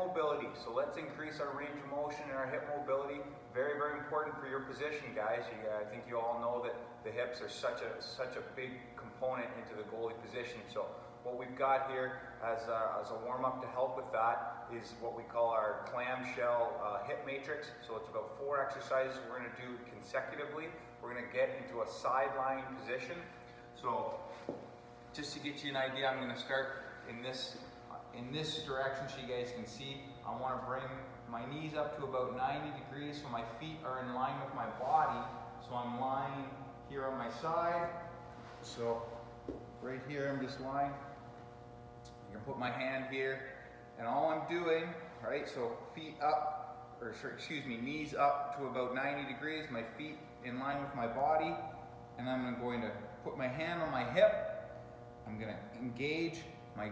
mobility. So let's increase our range of motion and our hip mobility. Very, very important for your position, guys. I think you all know that the hips are such a big component into the goalie position. So what we've got here as a warm-up to help with that is what we call our clamshell hip matrix. So it's about 4 exercises we're going to do consecutively. We're going to get into a sideline position. So just to get you an idea, I'm going to start in this direction so you guys can see. I want to bring my knees up to about 90 degrees so my feet are in line with my body. So I'm lying here on my side. So right here I'm just lying. You can put my hand here, and all I'm doing, right, so feet up, or excuse me, knees up to about 90 degrees, my feet in line with my body, and I'm going to put my hand on my hip. I'm going to engage my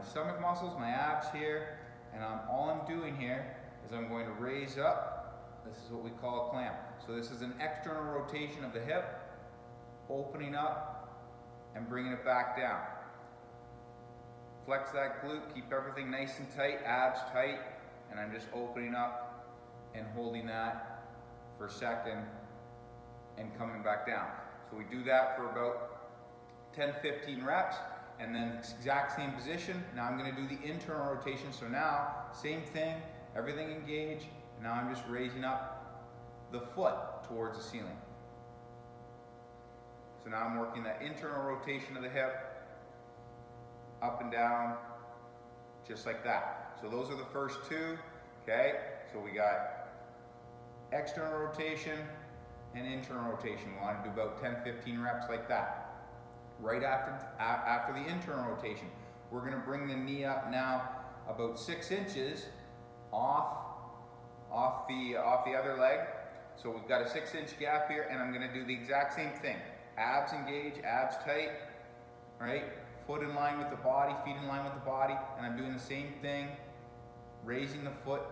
stomach muscles, my abs here, and all I'm doing here is I'm going to raise up. This is what we call a clam. So this is an external rotation of the hip, opening up and bringing it back down. Flex that glute, keep everything nice and tight, abs tight, and I'm just opening up and holding that for a second and coming back down. So we do that for about 10-15 reps, and then exact same position. Now I'm going to do the internal rotation. So now, same thing, everything engaged, and now I'm just raising up the foot towards the ceiling. So now I'm working that internal rotation of the hip, up and down, just like that. So those are the first 2, okay? So we got external rotation and internal rotation. We want to do about 10-15 reps like that. Right after the internal rotation, we're going to bring the knee up now about 6 inches off the other leg. So we've got a 6-inch gap here, and I'm going to do the exact same thing. Abs engage, abs tight, right? Foot in line with the body, feet in line with the body, and I'm doing the same thing, raising the foot,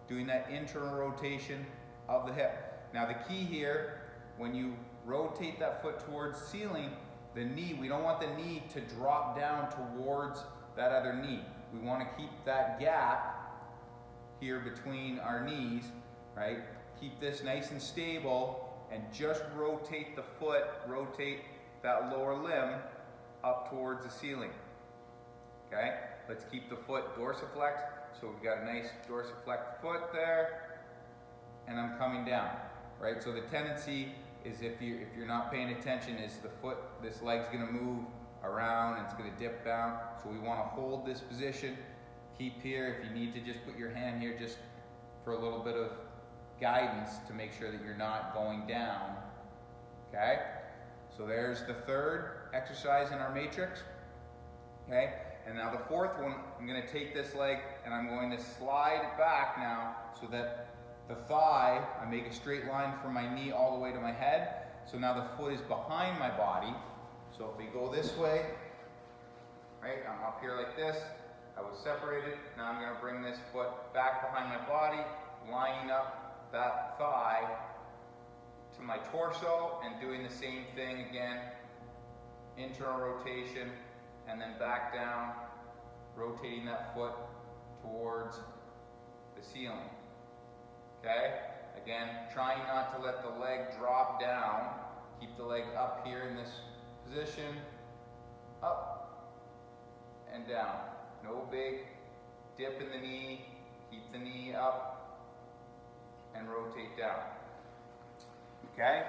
doing that internal rotation of the hip. Now the key here, when you rotate that foot towards the ceiling, the knee, we don't want the knee to drop down towards that other knee. We want to keep that gap here between our knees, right? Keep this nice and stable, and just rotate the foot, rotate that lower limb up towards the ceiling. Okay, let's keep the foot dorsiflexed. So we've got a nice dorsiflexed foot there, and I'm coming down, right? So the tendency is if you're not paying attention, is the foot, this leg's gonna move around and it's gonna dip down. So we wanna hold this position, keep here. If you need to, just put your hand here just for a little bit of guidance to make sure that you're not going down, okay? So there's the third exercise in our matrix, okay? And now the fourth one, I'm going to take this leg and I'm going to slide it back now so that the thigh, I make a straight line from my knee all the way to my head. So now the foot is behind my body. So if we go this way, right, I'm up here like this, I was separated. Now I'm going to bring this foot back behind my body, lining up that thigh to my torso, and doing the same thing again, internal rotation, and then back down, rotating that foot towards the ceiling. Okay? Again, trying not to let the leg drop down. Keep the leg up here in this position, up and down. No big dip in the knee. Keep the knee up and rotate down. Okay,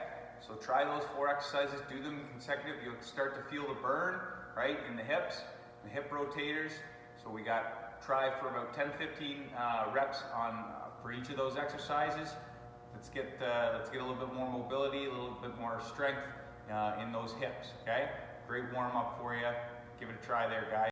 so try those 4 exercises, do them consecutive. You'll start to feel the burn, right, in the hips, the hip rotators. So we try for about 10-15 reps for each of those exercises. Let's get a little bit more mobility, a little bit more strength in those hips, okay? Great warm up for you. Give it a try there, guys.